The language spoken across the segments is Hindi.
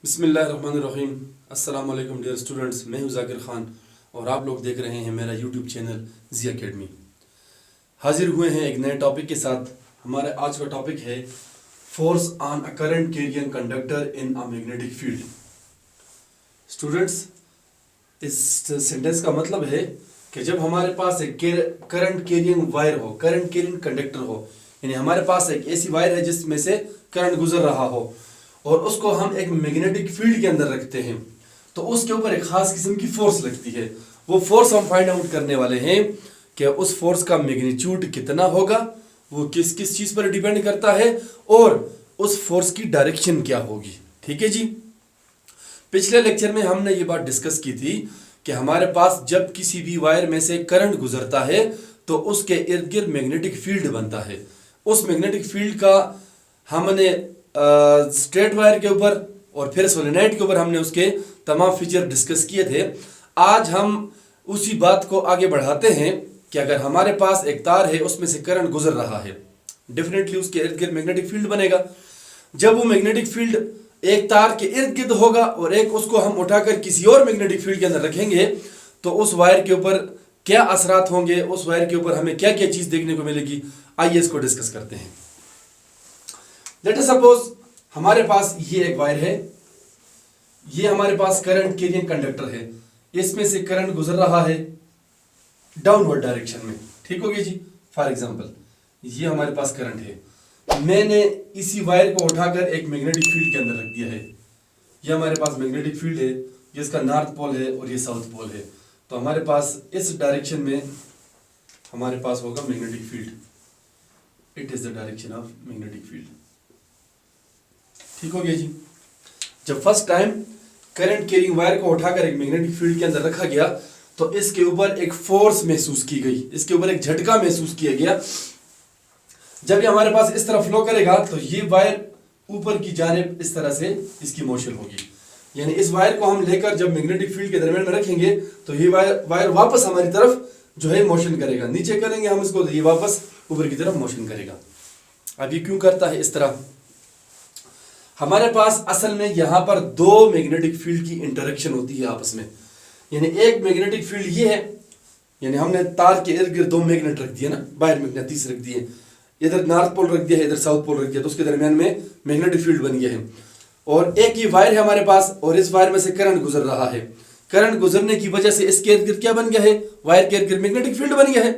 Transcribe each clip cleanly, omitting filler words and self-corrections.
बिस्मिल्लाहिर्रहमानिर्रहीम। अस्सलाम वालेकुम डियर स्टूडेंट्स, मैं हूं जाकिर खान और आप लोग देख रहे हैं मेरा यूट्यूब चैनल जी अकेडमी। हाजिर हुए हैं एक नए टॉपिक के साथ। हमारा आज का टॉपिक है force on a current carrying conductor in a magnetic field. Students, इस सेंटेंस का मतलब है कि जब हमारे पास एक करंट कैरियंग वायर हो, करंट कैरियंग कंडक्टर हो, यानी हमारे पास एक ऐसी वायर है जिसमें से करंट गुजर रहा हो और उसको हम एक मैग्नेटिक फील्ड के अंदर रखते हैं, तो उसके ऊपर एक खास किस्म की फोर्स लगती है। वो फोर्स हम फाइंड आउट करने वाले हैं कि उस फोर्स का मैग्नीट्यूड कितना होगा, वो किस किस चीज पर डिपेंड करता है और उस फोर्स की डायरेक्शन क्या होगी। ठीक है जी। पिछले लेक्चर में हमने ये बात डिस्कस की थी कि हमारे पास जब किसी भी वायर में से करंट गुजरता है तो उसके इर्द गिर्द मैग्नेटिक फील्ड बनता है। उस मैग्नेटिक फील्ड का हमने स्ट्रेट वायर के ऊपर और फिर सोलेनोइड के ऊपर हमने उसके तमाम फीचर डिस्कस किए थे। आज हम उसी बात को आगे बढ़ाते हैं कि अगर हमारे पास एक तार है, उसमें से करंट गुजर रहा है, डेफिनेटली उसके इर्द गिर्द मैग्नेटिक फील्ड बनेगा। जब वो मैग्नेटिक फील्ड एक तार के इर्द गिर्द होगा और एक उसको हम उठाकर किसी और मैग्नेटिक फील्ड के अंदर रखेंगे तो उस वायर के ऊपर क्या असरात होंगे, उस वायर के ऊपर हमें क्या क्या चीज देखने को मिलेगी, आइए इसको डिस्कस करते हैं। लेट अस सपोज हमारे पास ये एक वायर है, ये हमारे पास करंट कैरियंग कंडक्टर है, इसमें से करंट गुजर रहा है डाउनवर्ड डायरेक्शन में। ठीक हो गया जी। फॉर एग्जांपल ये हमारे पास करंट है, मैंने इसी वायर को उठाकर एक मैग्नेटिक फील्ड के अंदर रख दिया है। ये हमारे पास मैग्नेटिक फील्ड है, जिसका नॉर्थ पोल है और ये साउथ पोल है, तो हमारे पास इस डायरेक्शन में हमारे पास होगा magnetic field. It is the direction of magnetic field. ठीक हो गया जी। जब first time current carrying wire को उठाकर एक मैग्नेटिक फील्ड के अंदर रखा गया तो इसके ऊपर एक फोर्स महसूस की गई, इसके ऊपर एक झटका महसूस किया गया। जब ये हमारे पास इस तरह फ्लो करेगा तो ये वायर ऊपर की जानिब इस तरह से इसकी मोशन होगी, यानी इस वायर को हम लेकर जब मैग्नेटिक फील्ड के दरमियान में रखेंगे तो ये वायर वापस हमारी तरफ जो है मोशन करेगा। नीचे करेंगे हम इसको तो ये वापस ऊपर की तरफ मोशन करेगा। अब ये क्यों करता है इस तरह? हमारे पास असल में यहाँ पर दो मैग्नेटिक फील्ड की इंटरेक्शन होती है आपस में। यानी एक मैग्नेटिक फील्ड ये है, यानी हमने तार के इर्द गिर्द दो मैग्नेट रख दिए ना, बाहर मैग्नेटिस रख दिए, इधर नॉर्थ पोल रख दिया है, इधर साउथ पोल रख दिया, तो उसके दरमियान में मैग्नेटिक फील्ड बन गया है। और एक ये वायर है हमारे पास और इस वायर में से करंट गुजर रहा है। करंट गुजरने की वजह से इसके इर्द गिर्द क्या बन गया है? वायर के इर्द गिर्द मैग्नेटिक फील्ड बन गया है।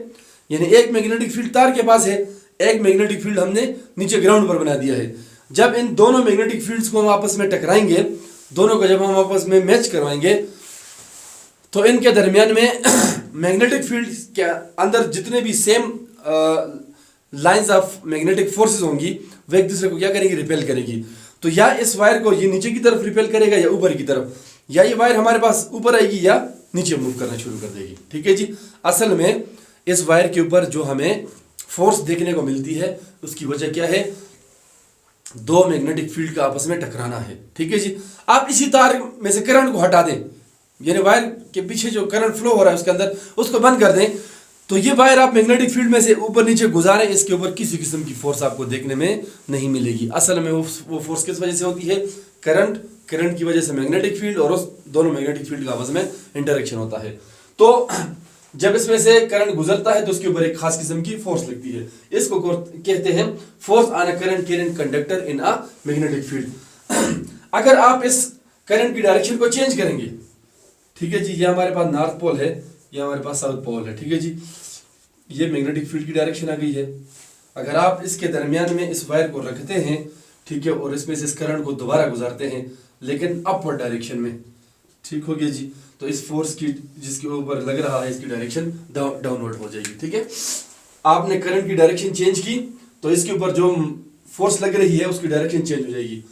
यानी एक मैग्नेटिक फील्ड तार के पास है, एक मैग्नेटिक फील्ड हमने नीचे ग्राउंड पर बना दिया है। जब इन दोनों मैग्नेटिक फील्ड्स को हम आपस में टकराएंगे, दोनों को जब हम आपस में मैच करवाएंगे तो इनके दरमियान में मैग्नेटिक फील्ड के अंदर जितने भी same lines of magnetic forces होंगी वो एक दूसरे को क्या करेंगी? रिपेल करेगी। तो या इस वायर को ये नीचे की तरफ रिपेल करेगा या ऊपर की तरफ, या ये वायर हमारे पास ऊपर आएगी या नीचे मूव करना शुरू कर देगी। ठीक है जी। असल में इस वायर के ऊपर जो हमें फोर्स देखने को मिलती है उसकी वजह क्या है? दो मैग्नेटिक फील्ड का आपस में टकराना है। ठीक है जी। आप इसी तार में से करंट को हटा दें, यानी वायर के पीछे जो करंट फ्लो हो रहा है उसके अंदर उसको बंद कर दें, तो ये वायर आप मैग्नेटिक फील्ड में से ऊपर नीचे गुजारें, इसके ऊपर किसी किस्म की फोर्स आपको देखने में नहीं मिलेगी। असल में वो फोर्स किस वजह से होती है? करंट की वजह से मैग्नेटिक फील्ड और उस दोनों मैग्नेटिक फील्ड का आपस में इंटरेक्शन होता है। तो जब इसमें से करंट गुजरता है तो उसके ऊपर एक खास किस्म की फोर्स लगती है, इसको कहते हैं force on a current carrying conductor in a magnetic field. अगर आप इस करंट की डायरेक्शन को चेंज करेंगे, ठीक है जी, ये हमारे पास नॉर्थ पोल है, ये हमारे पास साउथ पोल है, ठीक है जी, ये मैग्नेटिक फील्ड की डायरेक्शन आ गई है। अगर आप इसके दरमियान में इस वायर को रखते हैं, ठीक है, और इसमें से इस करंट को दोबारा गुजारते हैं लेकिन अपवर्ड डायरेक्शन में, ठीक हो गया जी, तो इस फोर्स की जिसके ऊपर लग रहा है इसकी डायरेक्शन डाउनवर्ड हो जाएगी। ठीक है। आपने करंट की डायरेक्शन चेंज की तो इसके ऊपर जो फोर्स लग रही है उसकी डायरेक्शन चेंज हो जाएगी।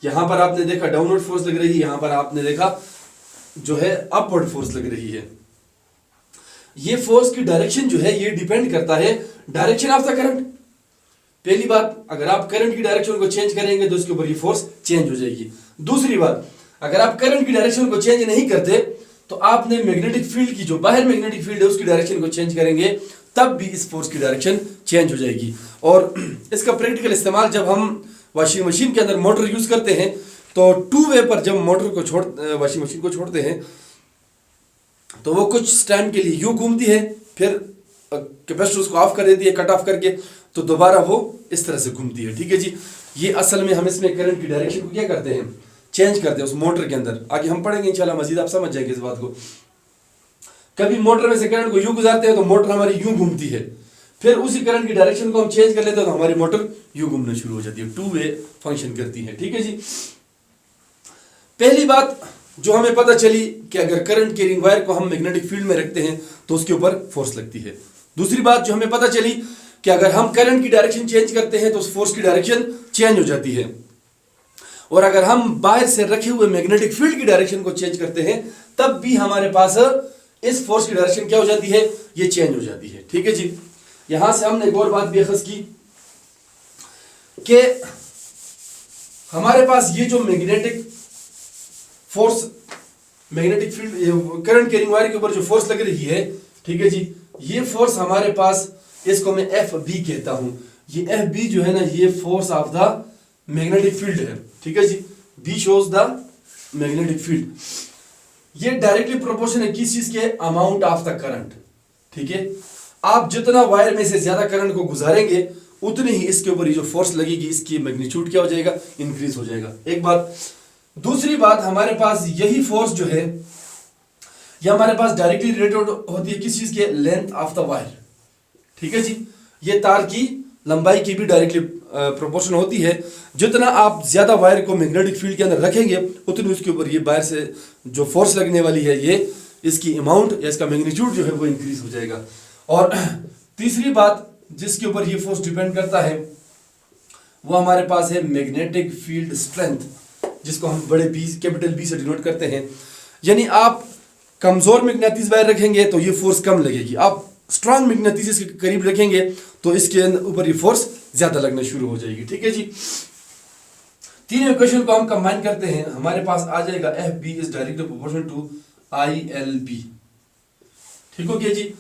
यहां पर आपने देखा डाउनवर्ड फोर्स लग रही है, यहां पर आपने देखा जो है अपवर्ड फोर्स लग रही है। ये फोर्स की डायरेक्शन जो है ये डिपेंड करता है डायरेक्शन ऑफ द करंट। पहली बात, अगर आप करंट की डायरेक्शन को चेंज करेंगे तो उसके ऊपर ये फोर्स चेंज हो जाएगी। दूसरी बात, अगर आप करंट की डायरेक्शन को चेंज नहीं करते तो आपने मैग्नेटिक फील्ड की जो बाहर मैग्नेटिक फील्ड है उसकी डायरेक्शन को चेंज करेंगे तब भी इस फोर्स की डायरेक्शन चेंज हो जाएगी। और इसका प्रैक्टिकल इस्तेमाल जब हम वॉशिंग मशीन के अंदर मोटर यूज करते हैं तो टू वे पर जब मोटर को वॉशिंग मशीन को छोड़ते हैं तो वो कुछ टाइम के लिए यूं घूमती है, फिर कैपेसिटर उसको ऑफ कर देती है कट ऑफ करके, तो दोबारा वो इस तरह से घूमती है। ठीक है जी, ये असल में हम इसमें करंट की डायरेक्शन को क्या करते हैं, चेंज करते हैं उस मोटर के अंदर। आगे हम पढ़ेंगे इंशाल्लाह मजीद, आप समझ जाएंगे इस बात को। कभी मोटर में से करंट को यूं गुजारते हैं तो मोटर हमारी यूं घूमती है, फिर उसी करंट की डायरेक्शन को हम चेंज कर लेते हैं तो हमारी मोटर यूं घूमना शुरू हो जाती है, टू वे फंक्शन करती है। ठीक है जी, पहली बात जो हमें पता चली कि अगर करंट कैरिंग वायर को हम मैग्नेटिक फील्ड में रखते हैं तो उसके ऊपर फोर्स लगती है। दूसरी बात जो हमें पता चली कि अगर हम करंट की डायरेक्शन चेंज करते हैं तो उस फोर्स की डायरेक्शन चेंज हो जाती है, और अगर हम बाहर से रखे हुए मैग्नेटिक फील्ड की डायरेक्शन को चेंज करते हैं तब भी हमारे पास इस फोर्स की डायरेक्शन क्या हो जाती है, ये चेंज हो जाती है। ठीक है जी, यहां से हमने एक और बात भी अखज़ की कि हमारे पास ये जो magnetic force, magnetic field current carrying wire के ऊपर जो फोर्स लग रही है, ठीक है जी, ये फोर्स हमारे पास, इसको मैं एफ बी कहता हूं। ये एफ बी जो है ना, ये force of the magnetic field है। ठीक है जी, B shows the magnetic field. ये डायरेक्टली प्रोपोर्शनल है किस चीज के, अमाउंट ऑफ द करंट। ठीक है, आप जितना वायर में से ज्यादा करंट को गुजारेंगे उतनी ही इसके ऊपर ये जो फोर्स लगेगी इसकी मैग्नीट्यूड क्या हो जाएगा, इंक्रीज हो जाएगा। एक बात। दूसरी बात, हमारे पास यही फोर्स जो है ये हमारे पास डायरेक्टली रिलेटेड होती है किस चीज के, लेंथ ऑफ द वायर। ठीक है जी, ये तार की लंबाई की भी डायरेक्टली प्रोपोर्शन होती है। जितना आप ज्यादा वायर को मैग्नेटिक फील्ड के अंदर रखेंगे उतनी उसके ऊपर ये वायर से जो फोर्स लगने वाली है, ये इसकी अमाउंट या इसका मैग्नीट्यूड जो है वो इंक्रीज हो जाएगा। और तीसरी बात जिसके ऊपर ये फोर्स डिपेंड करता है वो हमारे पास है मैग्नेटिक फील्ड स्ट्रेंथ, जिसको हम बड़े बी, कैपिटल बी से डिनोट करते हैं। यानी आप कमजोर मैग्नेटिस वायर रखेंगे तो ये फोर्स कम लगेगी, आप स्ट्रॉन्ग मैग्नेटिस के करीब रखेंगे तो इसके ऊपर ये फोर्स ज्यादा लगना शुरू हो जाएगी। ठीक है जी, तीन इक्वेशन को हम कंबाइन करते हैं, हमारे पास आ जाएगा F B is directly proportional to I L B. ठीक हो गया जी,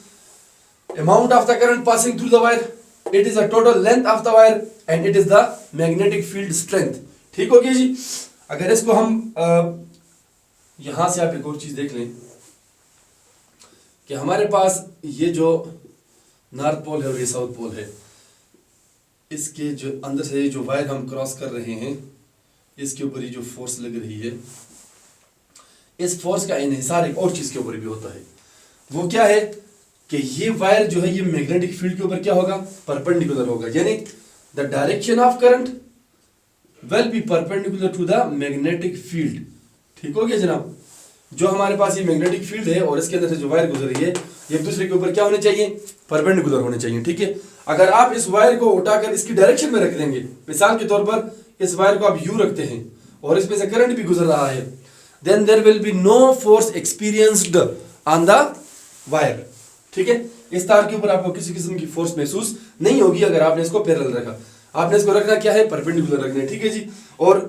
amount of the current passing through the wire, it is the total length of the wire and it is the magnetic field strength। ठीक हो गया जी। अगर इसको हम यहां से आप एक और चीज देख लें कि हमारे पास ये जो नॉर्थ पोल है और ये साउथ पोल है, इसके जो अंदर से जो वायर हम क्रॉस कर रहे हैं इसके ऊपर ये जो फोर्स लग रही है, इस फोर्स का इन्हिसार एक और चीज के ऊपर भी होता है। वो क्या है कि ये वायर जो है ये मैग्नेटिक फील्ड के ऊपर क्या होगा, परपेंडिकुलर होगा। यानी the direction of current will be perpendicular to the magnetic field. ठीक हो गया जनाब, जो हमारे पास ये मैग्नेटिक फील्ड है और इसके अंदर से जो वायर गुजर रही है ये एक दूसरे के ऊपर क्या होने चाहिए, परपेंडिकुलर होने चाहिए। ठीक है, अगर आप इस वायर को उठाकर इसकी डायरेक्शन में रख देंगे, मिसाल के तौर पर इस वायर को आप यूं रखते हैं और इसमें से करंट भी गुजर रहा है, then there will be no force experienced on the wire. ठीक है, इस तार के ऊपर आपको किसी किस्म की फोर्स महसूस नहीं होगी अगर आपने इसको पैरेलल रखा। आपने इसको रखना क्या है, परपेंडिकुलर रखना है। ठीक है जी, और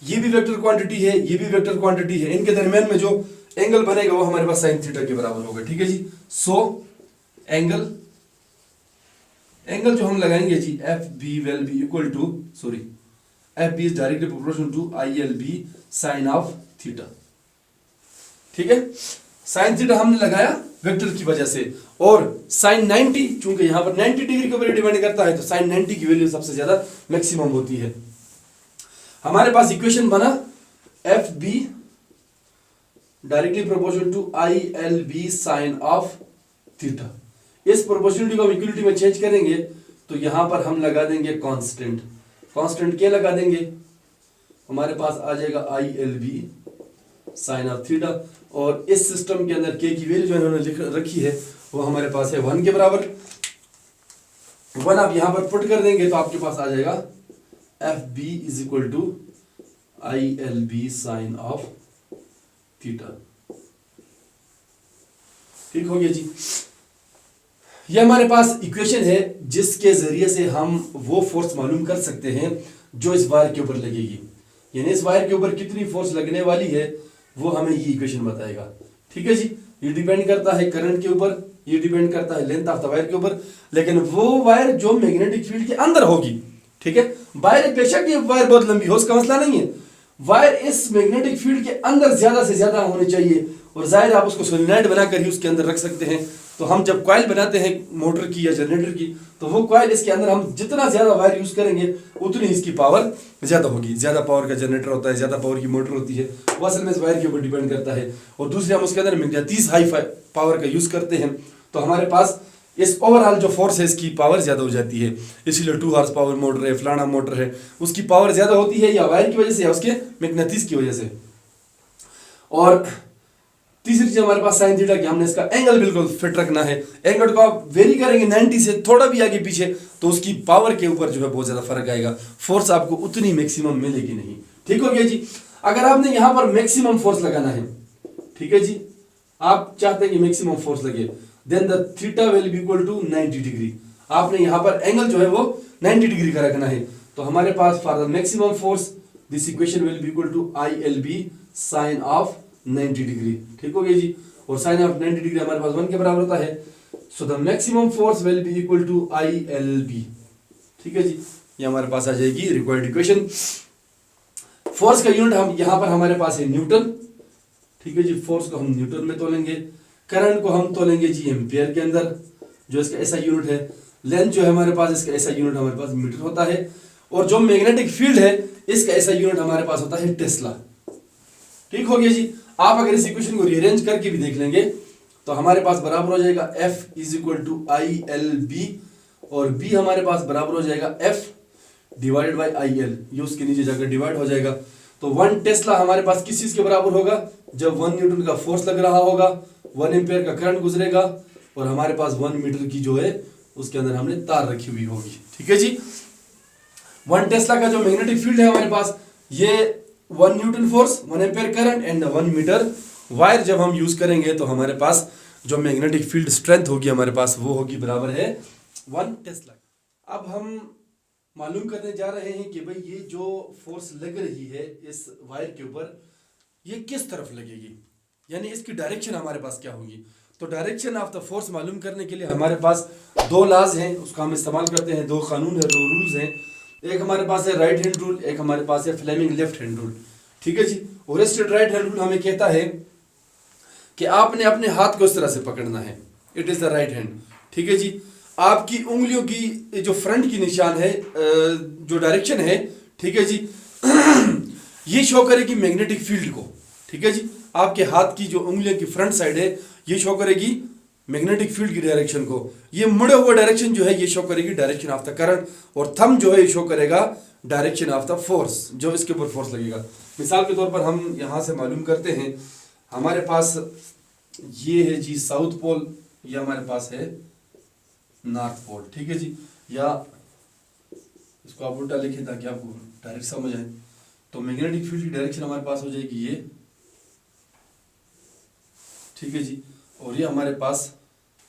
ये भी वेक्टर क्वांटिटी है, ये भी वेक्टर क्वांटिटी है, इनके दरमियान में जो एंगल बनेगा वो हमारे पास साइन थीटा के बराबर होगा। ठीक है जी, सो एंगल जो हम लगाएंगे जी, F B will be equal to, sorry, F B is directly proportional to I L B sine of theta. ठीक है, साइन थीटा हमने लगाया वेक्टर की वजह से, और साइन 90 चूंकि यहां पर 90 डिग्री के ऊपर डिपेंड करता है तो साइन 90 की वैल्यू सबसे ज्यादा मैक्सिमम होती है। हमारे पास इक्वेशन बना F B directly proportional to I L B sine of theta. इस प्रोपोर्शनलिटी को हम इक्वलिटी में चेंज करेंगे तो यहां पर हम लगा देंगे कांस्टेंट। कांस्टेंट क्या लगा देंगे, हमारे पास आ जाएगा I L B sine of theta, और इस सिस्टम के अंदर के की वैल्यू जो इन्होंने लिख रखी है वो हमारे पास है 1 के बराबर। 1 आप यहां पर पुट कर देंगे तो आपके पास आ जाएगा F B is equal to I L B sine of theta. ठीक हो गया जी, ये हमारे पास इक्वेशन है जिसके जरिए से हम वो फोर्स मालूम कर सकते हैं जो इस वायर के ऊपर लगेगी। यानी इस वायर के ऊपर कितनी फोर्स लगने वाली है वो हमें ये इक्वेशन बताएगा। ठीक है जी, ये डिपेंड करता है करंट के ऊपर, ये डिपेंड करता है लेंथ ऑफ द वायर के ऊपर, लेकिन वो वायर जो मैग्नेटिक फील्ड के अंदर होगी। ठीक है, वायर बेशक ये वायर बहुत लंबी हो उसका मसला नहीं है, वायर इस मैग्नेटिक फील्ड के अंदर ज्यादा से ज्यादा होनी चाहिए, और जाहिर आप उसको सोलेनॉइड बनाकर ही उसके अंदर रख सकते हैं। तो हम जब कॉइल बनाते हैं मोटर की या जनरेटर की, तो वो कॉइल इसके अंदर हम जितना ज्यादा वायर यूज करेंगे उतनी इसकी पावर ज्यादा होगी। ज्यादा पावर का जनरेटर होता है, ज्यादा पावर की मोटर होती है, वो असल में इस वायर के ऊपर डिपेंड करता है। और दूसरे हम उसके अंदर मैग्नेटिक हाई पावर का यूज करते हैं, तो हमारे पास इस ओवरऑल जो फोर्स है इसकी पावर ज्यादा हो जाती है। इसीलिए 2 हॉर्स पावर मोटर है, फलाना मोटर है, उसकी पावर ज्यादा होती है या वायर की वजह से या उसके मैग्नेटिक की वजह से। और तीसरी चीज हमारे पास साइन थीटा की, हमने इसका एंगल बिल्कुल फिट रखना है। एंगल को आप वेरी करेंगे 90 से थोड़ा भी आगे पीछे तो उसकी पावर के ऊपर जो है बहुत ज्यादा फर्क आएगा, फोर्स आपको उतनी मैक्सिमम मिलेगी नहीं। ठीक हो गया जी। अगर आपने यहां पर मैक्सिमम फोर्स लगाना है, ठीक है जी, आप चाहते हैं कि मैक्सिमम फोर्स लगे, then the theta will be equal to 90 degree. आपने यहां पर एंगल जो है वो 90 डिग्री का रखना है। तो हमारे पास for the maximum force this equation will be equal to ILB sine of 90 degree. ठीक हो गया जी। और साइन ऑफ 90 डिग्री हमारे पास 1 के बराबर होता है। So the maximum force will be equal to ILB। ठीक है जी, ये हमारे पास आ जाएगी रिक्वायर्ड इक्वेशन। फोर्स का यूनिट हम यहां पर हमारे पास है न्यूटन। ठीक है जी, फोर्स को हम न्यूटन में तोलेंगे, करंट को हम तोलेंगे जी एम्पियर के अंदर, जो इसका ऐसा यूनिट है। लेंथ जो है हमारे पास, इसका ऐसा यूनिट हमारे पास मीटर होता है। और जो मैग्नेटिक फील्ड है इसका ऐसा यूनिट हमारे पास होता है टेस्ला। ठीक हो गया जी। आप अगर इस इक्वेशन को रीअरेंज करके भी देख लेंगे तो हमारे पास बराबर हो जाएगा F is equal to ILB, और B हमारे पास बराबर हो जाएगा F डिवाइडेड बाई IL, ये उसके नीचे जाकर डिवाइड हो जाएगा। तो 1 टेस्ला हमारे पास किस चीज के बराबर होगा, जब 1 न्यूटन का फोर्स लग रहा होगा, 1 एम्पियर का करंट गुजरेगा, और हमारे पास 1 मीटर की जो है उसके अंदर हमने तार रखी हुई होगी। ठीक है जी। 1 टेस्ला का जो मैग्नेटिक फील्ड है हमारे पास, ये 1 newton force, 1 ampere current and 1 metre wire जब हम यूज करेंगे तो हमारे पास जो मैग्नेटिक फील्ड स्ट्रेंथ होगी हमारे पास वो होगी बराबर है 1 टेस्ला। अब हम मालूम करने जा रहे हैं कि भाई ये जो फोर्स लग रही है इस वायर के ऊपर, ये किस तरफ लगेगी, यानी इसकी डायरेक्शन हमारे पास क्या होगी। तो डायरेक्शन ऑफ द फोर्स मालूम करने के लिए हमारे पास 2 लॉज हैं, उसका हम इस्तेमाल करते हैं। 2 कानून है, 2 रूल्स हैं। एक हमारे पास है राइट हैंड रूल, एक हमारे पास है फ्लेमिंग लेफ्ट हैंड रूल। ठीक है जी। ओरेस्टेड राइट हैंड रूल हमें कहता है कि आपने अपने हाथ को इस तरह से पकड़ना है, it is the right hand. ठीक है जी। आपकी उंगलियों की जो फ्रंट की निशान है, जो डायरेक्शन है, ठीक है जी, ये शो करेगी मैग्नेटिक फील्ड को। ठीक है जी। आपके हाथ की जो उंगलियों की फ्रंट साइड है ये शो करेगी मैग्नेटिक फील्ड की डायरेक्शन को। ये मुड़े हुआ डायरेक्शन जो है ये शो करेगी डायरेक्शन ऑफ द करंट, और थंब जो है ये शो करेगा डायरेक्शन ऑफ द फोर्स, जो इसके ऊपर फोर्स लगेगा। मिसाल के तौर पर हम यहाँ से मालूम करते हैं, हमारे पास ये है जी साउथ पोल, या हमारे पास है नॉर्थ पोल। ठीक है जी। या इसको आप उल्टा लिखें ताकि आपको डायरेक्ट समझ आए। तो मैग्नेटिक फील्ड की डायरेक्शन हमारे पास हो जाएगी ये, ठीक है जी, और ये हमारे पास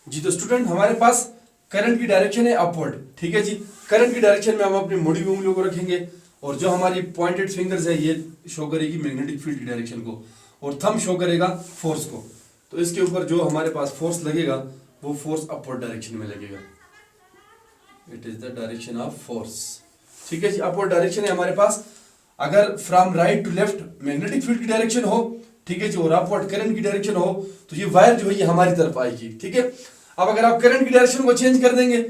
जी। तो स्टूडेंट हमारे पास करंट की डायरेक्शन है अपवर्ड। ठीक है जी। करंट की डायरेक्शन में हम अपनी मुड़ी हुई उंगलियों को रखेंगे, और जो हमारी पॉइंटेड फिंगर्स है ये शो करेगी मैग्नेटिक फील्ड की डायरेक्शन को, और थंब शो करेगा फोर्स को। तो इसके ऊपर जो हमारे पास फोर्स लगेगा वो फोर्स अपवर्ड डायरेक्शन में लगेगा, it is the direction of force. ठीक है जी। अपवर्ड डायरेक्शन है हमारे पास। अगर from right to left magnetic field की डायरेक्शन हो, ठीक है जी, और अपवर्ड करंट की डायरेक्शन हो, तो ये वायर जो है ये हमारी तरफ आएगी। ठीक है। अब अगर आप करंट की डायरेक्शन को चेंज कर देंगे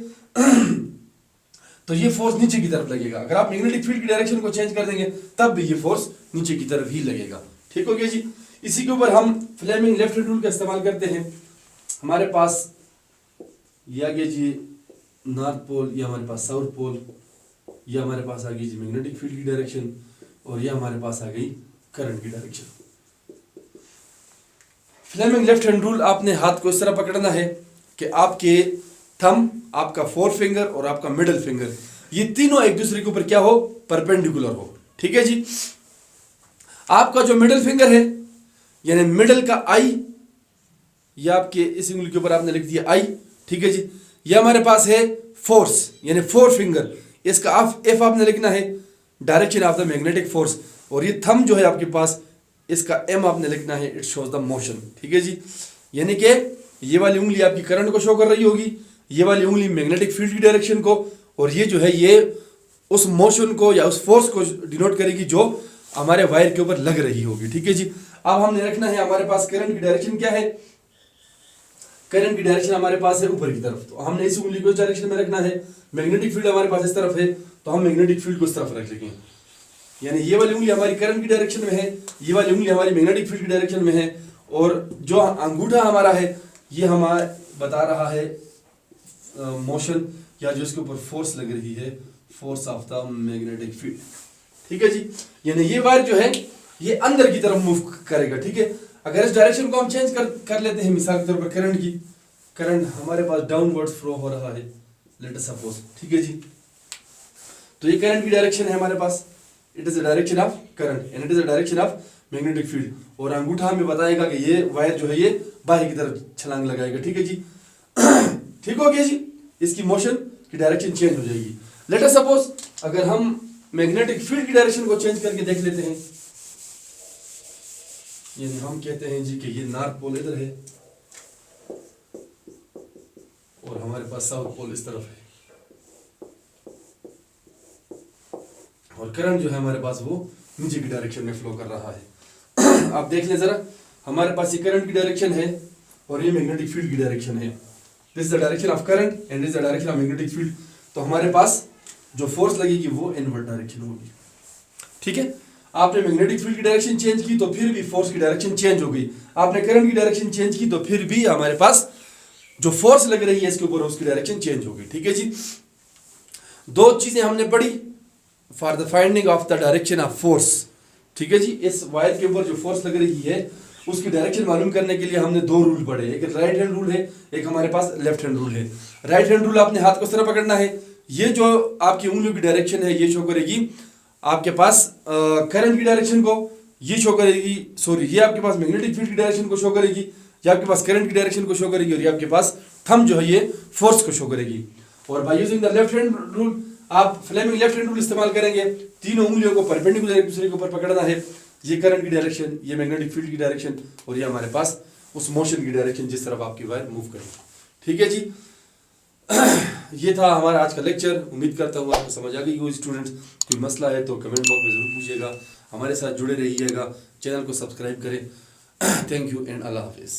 तो ये फोर्स नीचे की तरफ लगेगा। अगर आप मैग्नेटिक फील्ड की डायरेक्शन को चेंज कर देंगे तब भी ये फोर्स नीचे की तरफ ही लगेगा। ठीक हो गया जी। इसी के ऊपर हम फ्लेमिंग लेफ्ट हैंड रूल का इस्तेमाल करते हैं। हमारे पास ये आ गया जी नॉर्थ पोल, या हमारे पास साउथ पोल, या हमारे पास आ गई जी मैग्नेटिक फील्ड की डायरेक्शन, और यह हमारे पास आ गई करंट की direction. Fleming left hand rule, आपने हाथ को इस तरह पकड़ना है कि आपके थंब, आपका 4 फिंगर और आपका मिडिल फिंगर, ये तीनों एक दूसरे के ऊपर क्या हो, परपेंडिकुलर हो। ठीक है जी। आपका जो मिडिल फिंगर है यानी मिडिल का आई, ये आपके इस उंगली के ऊपर आपने लिख दिया आई। ठीक है जी। ये हमारे पास है फोर्स यानी 4 फिंगर, इसका एफ आपने लिखना है direction of the magnetic force, और ये थंब जो है आपके पास इसका एम आपने लिखना है, इट शोज द मोशन। ठीक है जी। यानी कि ये वाली उंगली आपकी करंट को शो कर रही होगी, ये वाली उंगली मैग्नेटिक फील्ड की डायरेक्शन को, और ये जो है ये उस मोशन को या उस फोर्स को डिनोट करेगी जो हमारे वायर के ऊपर लग रही होगी। ठीक है जी। अब हमने रखना है हमारे पास करंट की डायरेक्शन क्या है, करंट की डायरेक्शन हमारे पास है ऊपर की तरफ, तो हमने इस उंगली को इस डायरेक्शन में रखना है। मैग्नेटिक फील्ड हमारे पास इस तरफ है, तो हम मैग्नेटिक फील्ड को इस तरफ रख लेंगे, यानी ये वाली उंगली हमारी करंट की डायरेक्शन में है, ये वाली उंगली हमारी मैग्नेटिक फील्ड की डायरेक्शन में है, और जो अंगूठा हमारा है ये हमारा बता रहा है मोशन, या जो इसके ऊपर फोर्स लग रही है, force of the magnetic field. ठीक है जी। यानी ये वायर जो है ये अंदर की तरफ मूव करेगा। ठीक है। अगर इस डायरेक्शन को हम चेंज कर लेते हैं, मिसाल के तौर पर करंट की, करंट हमारे पास डाउनवर्ड फ्लो हो रहा है, लेट अस सपोज। ठीक है जी। तो ये करंट की डायरेक्शन है हमारे पास, it is the direction of current and it is the direction of magnetic field. और अंगूठा हमें बताएगा कि ये वायर जो है ये बाहर की तरफ छलांग लगाएगा। ठीक है जी। ठीक हो गया जी। इसकी मोशन की डायरेक्शन चेंज हो जाएगी। लेट अस सपोज अगर हम मैग्नेटिक फील्ड की डायरेक्शन को चेंज करके देख लेते हैं, यानी हम कहते हैं जी कि ये नॉर्थ पोल इधर है और हमारे पास साउथ पोल इस तरफ है, और करंट जो है हमारे पास वो नीचे की डायरेक्शन में फ्लो कर रहा है। आप देख लें जरा, हमारे पास ये करंट की डायरेक्शन है और ये मैग्नेटिक फील्ड की डायरेक्शन है। This is the direction of current and this is the direction of magnetic field. तो हमारे पास जो फोर्स लगेगी वो इनवर्ट डायरेक्शन होगी। ठीक है। आपने मैग्नेटिक फील्ड की डायरेक्शन चेंज की तो फिर भी फोर्स की डायरेक्शन चेंज हो गई। आपने करंट की डायरेक्शन चेंज की तो फिर भी हमारे पास जो फोर्स लग रही है इसके ऊपर उसकी डायरेक्शन चेंज हो गई। ठीक है जी। दो चीजें हमने पढ़ी for the finding of the direction of force. ठीक है जी। इस वायर के ऊपर जो फोर्स लग रही है उसकी डायरेक्शन मालूम करने के लिए हमने दो रूल पढ़े, एक राइट हैंड रूल है, एक हमारे पास लेफ्ट हैंड रूल है। राइट हैंड रूल, आपने हाथ को इस तरह पकड़ना है, ये जो आपकी उंगलियों की डायरेक्शन है ये शो करेगी आपके पास करंट की डायरेक्शन को, ये शो करेगी, सॉरी ये आपके पास मैग्नेटिक फील्ड की डायरेक्शन को शो करेगी, ये आपके पास करंट की डायरेक्शन को शो करेगी, और ये आपके पास थंब जो है ये फोर्स को शो करेगी। और by using the left hand rule, आप फ्लेमिंग लेफ्ट हैंड रूल इस्तेमाल करेंगे, तीनों उंगलियों को परपेंडिकुलर एक दूसरे के ऊपर पकड़ना है, ये करंट की डायरेक्शन, ये मैग्नेटिक फील्ड की डायरेक्शन, और ये हमारे पास उस मोशन की डायरेक्शन जिस तरफ आपकी वायर मूव करेगी। ठीक है जी। ये था हमारा आज का लेक्चर। उम्मीद करता हूँ आपको समझ आ गई हो। स्टूडेंट्स, कोई मसला है तो कमेंट बॉक्स में ज़रूर पूछिएगा। हमारे साथ जुड़े रहिएगा, चैनल को सब्सक्राइब करें। थैंक यू एंड अल्लाह हाफिज़।